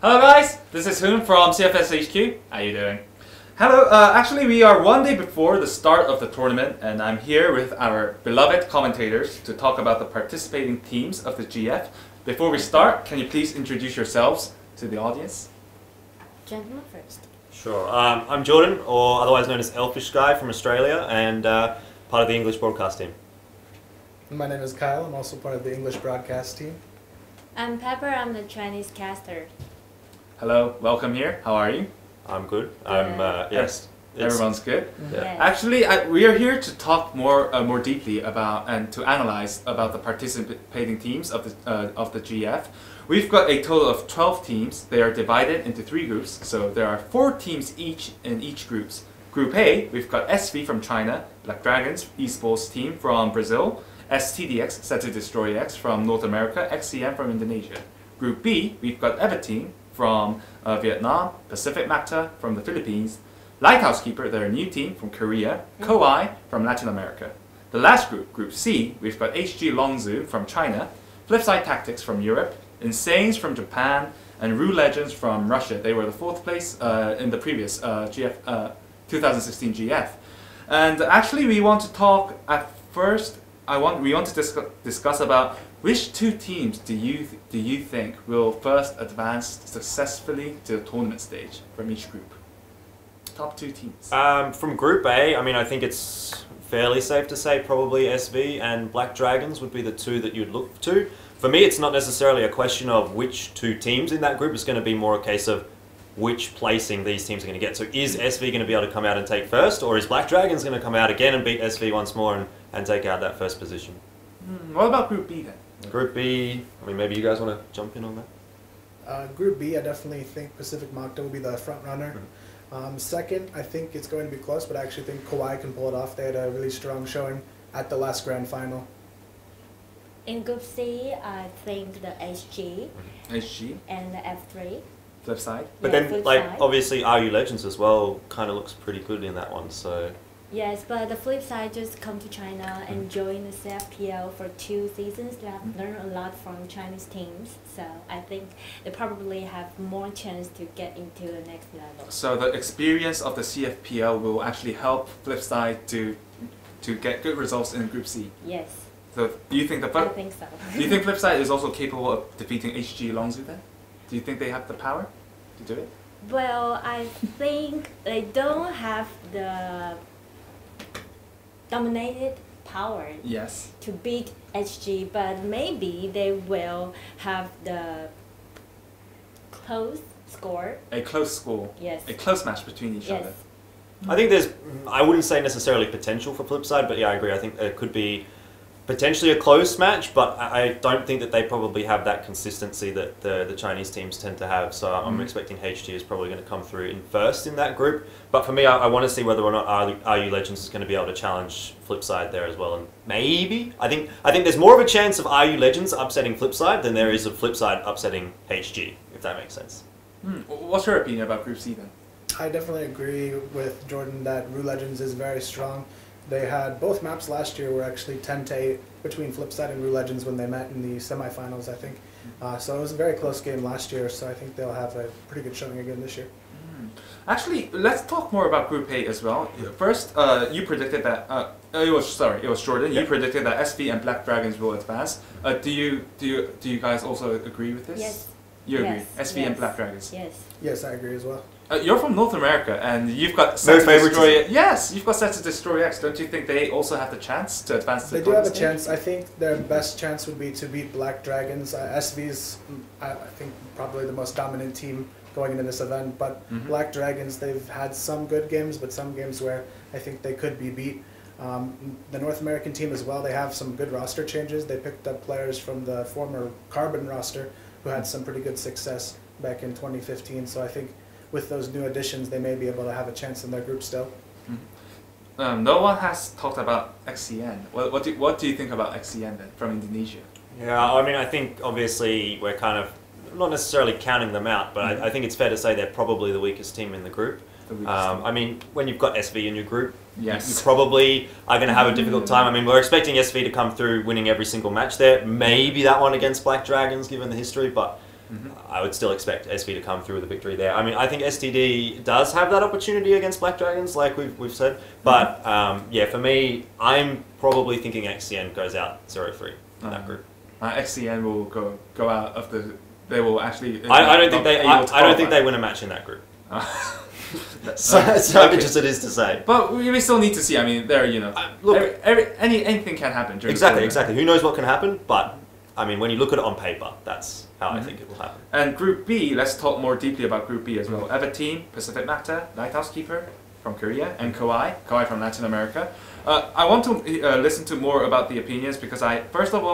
Hello guys, this is Hoon from CFS HQ. How you doing? Hello, actually we are one day before the start of the tournament and I'm here with our beloved commentators to talk about the participating teams of the GF. Before we start, can you please introduce yourselves to the audience? Gentleman first. Sure. I'm Jordan, or otherwise known as Elfish Guy from Australia, and part of the English broadcast team. My name is Kyle. I'm also part of the English broadcast team. I'm Pepper. I'm the Chinese caster. Hello, welcome here. How are you? I'm good. Yes. Everyone's good. Yeah. Yes. Actually, we are here to talk more deeply about and to analyze about the participating teams of the GF. We've got a total of 12 teams. They are divided into 3 groups, so there are 4 teams each in each groups. Group A, we've got SV from China, Black Dragons esports team from Brazil, STDX, Set to Destroy X from North America, Xi'an from Indonesia. Group B, we've got EVA team from Vietnam, Pacific Macta from the Philippines, Lighthouse Keeper, they're a new team from Korea, Kowai from Latin America. The last group, Group C, we've got HG Longzhu from China, Flipside Tactics from Europe, Insanes from Japan, and Rue Legends from Russia. They were the 4th place in the previous 2016 GF. And actually we want to talk at first, we want to discuss about which 2 teams do you think will first advance successfully to the tournament stage from each group? Top 2 teams. From Group A, I mean, I think it's fairly safe to say probably SV and Black Dragons would be the 2 that you'd look to. For me, it's not necessarily a question of which 2 teams in that group. It's going to be more a case of which placing these teams are going to get. So is SV going to be able to come out and take first, or is Black Dragons going to come out again and beat SV once more and take out that first position? What about Group B then? Group B, I mean, maybe you guys want to jump in on that? Group B, I definitely think Pacific Macta will be the front runner. Second, I think it's going to be close, but I actually think Kowai can pull it off. They had a really strong showing at the last grand final. In Group C, I think the HG and the F3. Flip side. But Yeah, then, flip like, side. obviously, RU Legends as well kind of looks pretty good in that one, so... Yes, but the flip side just come to China and join the CFPL for 2 seasons. They have learned a lot from Chinese teams, so I think they probably have more chance to get into the next level. So the experience of the CFPL will actually help Flipside to get good results in Group C. Yes, So do you think I think so. do you think Flipside is also capable of defeating HG Longzhu then? Do you think they have the power to do it? Well, I think they don't have the dominated power Yes. to beat HG, but maybe they will have the close score. A close score. Yes. A close match between each Yes. other. I think there's, I wouldn't say necessarily potential for Flipside, but yeah, I agree. I think it could be potentially a close match, but I don't think that they probably have that consistency that the Chinese teams tend to have. So I'm expecting HG is probably going to come through in first in that group. But for me, I want to see whether or not RU Legends is going to be able to challenge Flipside there as well. And maybe, I think there's more of a chance of RU Legends upsetting Flipside than there is of Flipside upsetting HG, if that makes sense. What's your opinion about Group C then? I definitely agree with Jordan that Rue Legends is very strong. They had both maps last year were actually 10-8 between Flipside and Rue Legends when they met in the semifinals, I think. So it was a very close game last year, so I think they'll have a pretty good showing again this year. Actually, let's talk more about Group A as well. First, you predicted that it was Jordan. Yeah. You predicted that SV and Black Dragons will advance. Do you guys also agree with this? Yes. You agree. Yes. SV and Yes. Black Dragons. Yes. Yes, I agree as well. You're from North America, and you've got No Set to favoritism. Destroy. Yes, you've got Set to Destroy X. Don't you think they also have the chance to advance to They the do have a tournament chance. I think their best chance would be to beat Black Dragons. SV's, I think, probably the most dominant team going into this event. But Black Dragons, they've had some good games, but some games where I think they could be beat. The North American team as well, they have some good roster changes. They picked up players from the former Carbon roster who had some pretty good success back in 2015. So I think with those new additions, they may be able to have a chance in their group still. No one has talked about Xi'an. What do you think about Xi'an then, from Indonesia? Yeah, I mean, I think obviously we're kind of not necessarily counting them out, but I think it's fair to say they're probably the weakest team in the group. I mean, when you've got SV in your group, Yes. you probably are going to have a difficult time. I mean, we're expecting SV to come through winning every single match there. Maybe that one against Black Dragons, given the history, but I would still expect SV to come through with a victory there. I mean, I think STD does have that opportunity against Black Dragons, like we've said. But yeah, for me, I'm probably thinking XCN goes out 0-3 in that group. XCN will go out of the. They will actually. I don't think they. I don't think they win a match in that group. So just it is to say. But we still need to see. I mean, there, you know, look, anything can happen. During exactly. Who knows what can happen? But I mean, when you look at it on paper, that's how I think it will happen. And Group B, let's talk more deeply about Group B as well. Eva Team, Pacific Macta, Lighthouse Keeper from Korea, and Kawhi from Latin America. I want to listen to more about the opinions because first of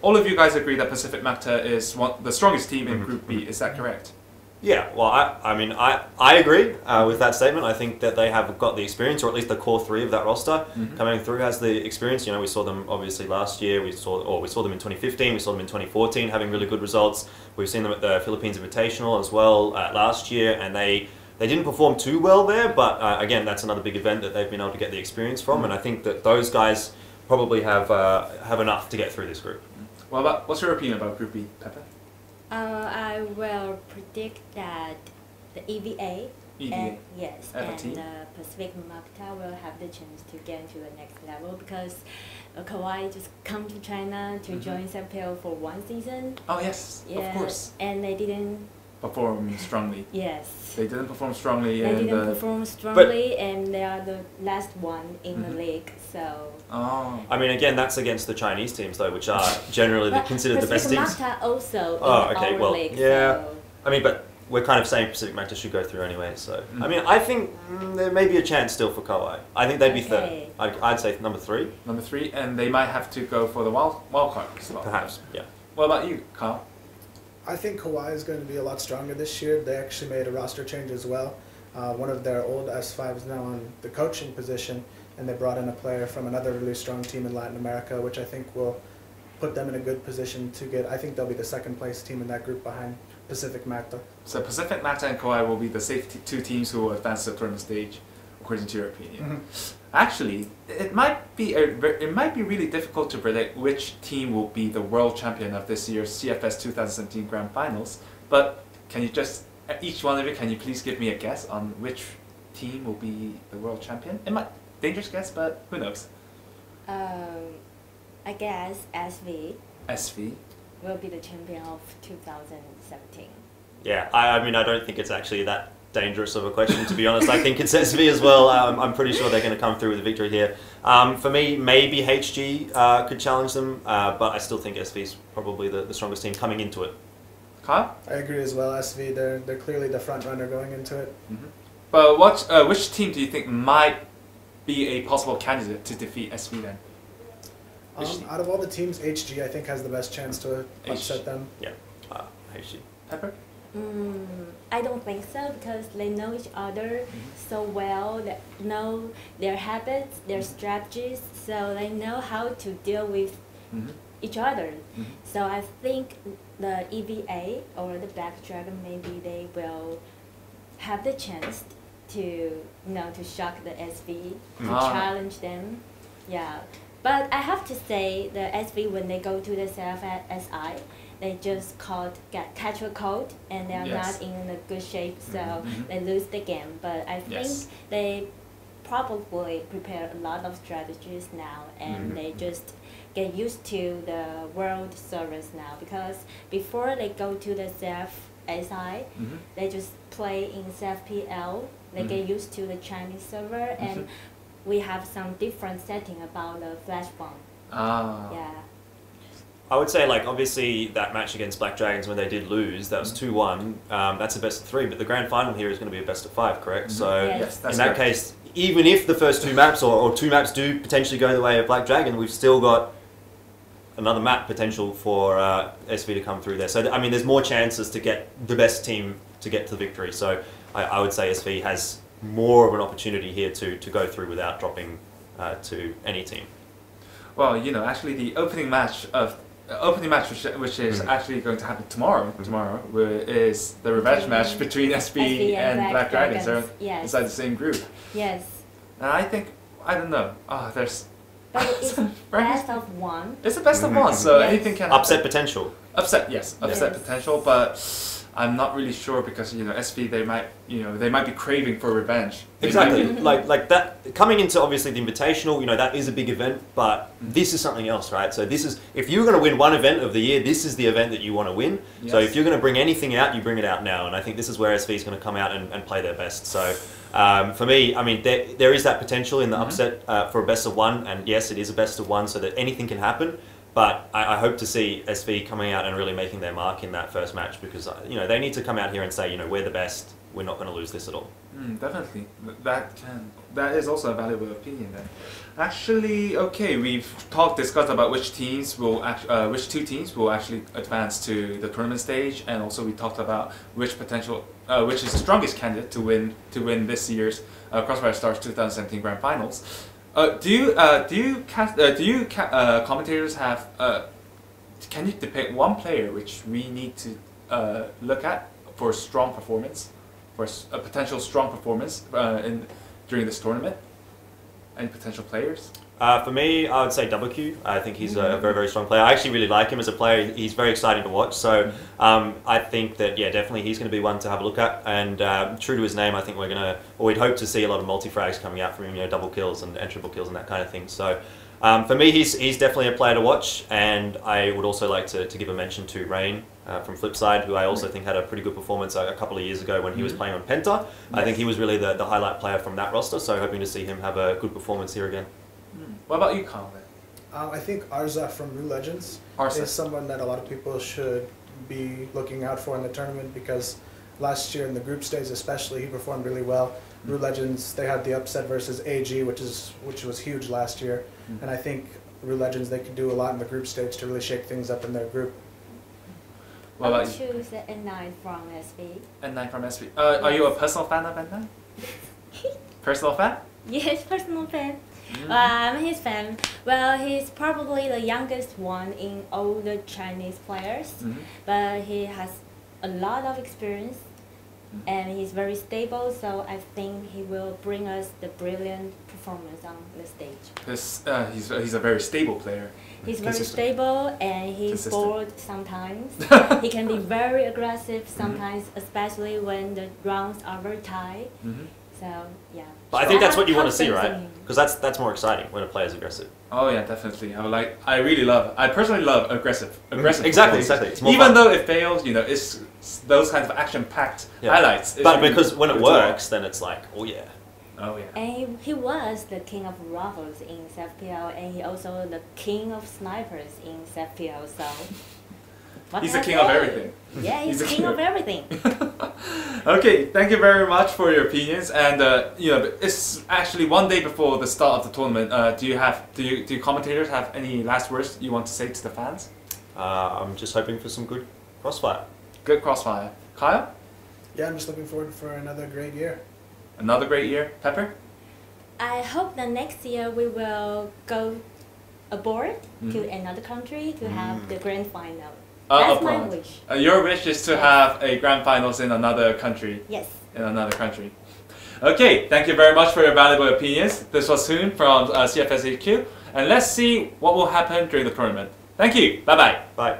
all of you guys agree that Pacific Macta is the strongest team in Group B. Is that correct? Yeah, well, I mean, I agree with that statement. I think that they have got the experience, or at least the core three of that roster coming through has the experience. You know, we saw them obviously last year. We saw them in 2015. We saw them in 2014 having really good results. We've seen them at the Philippines Invitational as well last year, and they didn't perform too well there. But again, that's another big event that they've been able to get the experience from, and I think that those guys probably have enough to get through this group. Well, what's your opinion about Group B, Peppa? I will predict that the EVA, and the Pacific Macta will have the chance to get into the next level because Kawhi just come to China to join CFPL for one season. Oh yes, of course. And they didn't perform strongly. Yes. They didn't perform strongly. And they are the last one in the league. So. Oh. I mean, again, that's against the Chinese teams though, which are generally considered the best teams. Pacific Macta also in our league. Yeah. So. I mean, but we're kind of saying Pacific Macta should go through anyway. So I mean, I think there may be a chance still for Kawhi. I think they'd be third. I'd say number 3. Number 3, and they might have to go for the wild card as well. Perhaps. Yeah. What about you, Kyle? I think Kawhi is going to be a lot stronger this year. They actually made a roster change as well. One of their old S5 is now on the coaching position, and they brought in a player from another really strong team in Latin America, which I think will put them in a good position to get. I think they'll be the second place team in that group behind Pacific Macta. So Pacific Macta and Kawhi will be the safe two teams who will advance to the tournament stage, according to your opinion. Actually, it might be really difficult to predict which team will be the world champion of this year's CFS 2017 Grand Finals. But can you just each one of you, can you please give me a guess on which team will be the world champion? It might dangerous guess, but who knows? I guess SV. SV will be the champion of 2017. Yeah, I mean, I don't think it's actually that dangerous of a question, to be honest. I think it's SV as well. I'm pretty sure they're going to come through with a victory here. For me, maybe HG could challenge them, but I still think SV is probably the strongest team coming into it. Kyle? I agree as well. SV, they're clearly the front runner going into it. But which team do you think might be a possible candidate to defeat SV then? Out of all the teams, HG I think has the best chance to upset them. Yeah, HG. Pepper? I don't think so because they know each other so well, they know their habits, their strategies, so they know how to deal with each other. So I think the EVA or the Black Dragon, maybe they will have the chance to shock the SV, to challenge them. Yeah. But I have to say the SV, when they go to the CFSI, they just catch a cold and they are not in a good shape, so they lose the game. But I think they probably prepare a lot of strategies now, and they just get used to the world service now, because before they go to the CFSI, they just play in CFPL. They get used to the Chinese server, and we have some different setting about the flash bomb. Yeah. I would say, like, obviously that match against Black Dragons when they did lose, that was 2-1. That's a best of 3, but the grand final here is going to be a best of 5, correct? So in that case, even if the first 2 maps or 2 maps do potentially go the way of Black Dragon, we've still got another map potential for SV to come through there. So I mean, there's more chances to get the best team to get to the victory. So I would say SV has more of an opportunity here to go through without dropping to any team. Well, actually the opening match which is actually going to happen tomorrow is the revenge match between SV and Black Dragons. They're inside the same group. Yes. And I don't know. There's But it's best of 1. It's a best of 1, so anything can happen. Upset potential. Upset, yes, upset Yes. potential, but I'm not really sure because SV they might be craving for revenge. They might Exactly, be- like that. Coming into obviously the Invitational, that is a big event, but this is something else, right? So this is, if you're going to win one event of the year, this is the event that you want to win. So Yes. if you're going to bring anything out, you bring it out now, and I think this is where SV is going to come out and play their best. So for me, I mean, there is that potential in the upset for a best of one, and yes, it is a best of one, so that anything can happen. But I hope to see SV coming out and really making their mark in that first match because they need to come out here and say we're the best. We're not going to lose this at all. Definitely, that is also a valuable opinion. Then, actually, okay, we've discussed about which which two teams will actually advance to the tournament stage, and also we talked about which is the strongest candidate to win this year's Crossfire Stars 2017 Grand Finals. Commentators have? Can you depict one player which we need to look at for strong performance, for a potential strong performance during this tournament? Any potential players? For me, I would say WQ. I think he's a very, very strong player. I actually really like him as a player. He's very exciting to watch. So I think that, definitely he's going to be one to have a look at. And true to his name, I think we'd hope to see a lot of multi-frags coming out from him, double kills and triple kills and that kind of thing. So for me, he's definitely a player to watch. And I would also like to give a mention to Rain from Flipside, who I also think had a pretty good performance a couple of years ago when he was playing on Penta. I think he was really the highlight player from that roster. So hoping to see him have a good performance here again. What about you, Colin? I think Arza from Rue Legends is someone that a lot of people should be looking out for in the tournament because last year in the group stage especially he performed really well. Rue Legends, they had the upset versus AG, which was huge last year, and I think Rue Legends, they could do a lot in the group stage to really shake things up in their group. What about you? Choose the N9 from SV. N9 from SV. Are you a personal fan of N9? Personal fan? Yes, personal fan. I'm his fan. Well, he's probably the youngest one in all the Chinese players, but he has a lot of experience and he's very stable, so I think he will bring us the brilliant performance on the stage. He's a very stable player. He's very stable and he's bored sometimes. He can be very aggressive sometimes, especially when the rounds are very tight. So, yeah. But I think that's what you want to see, right? Because that's more exciting when a player's aggressive. Oh yeah, definitely. I personally love aggressive. Exactly. It's more even fun. though it fails, it's those kinds of action-packed highlights. But because when it works, then it's like, oh yeah. Oh yeah. And he was the king of rifles in CFPL, and he also the king of snipers in CFPL. So he's the king of everything. Yeah, he's the king of everything. Okay, thank you very much for your opinions. And it's actually one day before the start of the tournament. Do commentators have any last words you want to say to the fans? I'm just hoping for some good crossfire. Good crossfire. Kyle? Yeah, I'm just looking forward for another great year. Another great year. Pepper? I hope that next year we will go abroad to another country to have the grand final. That's my wish. Your wish is to have a grand finals in another country. Yes. In another country. Okay, thank you very much for your valuable opinions. This was Hoon from CFS HQ, and let's see what will happen during the tournament. Thank you. Bye-bye. Bye.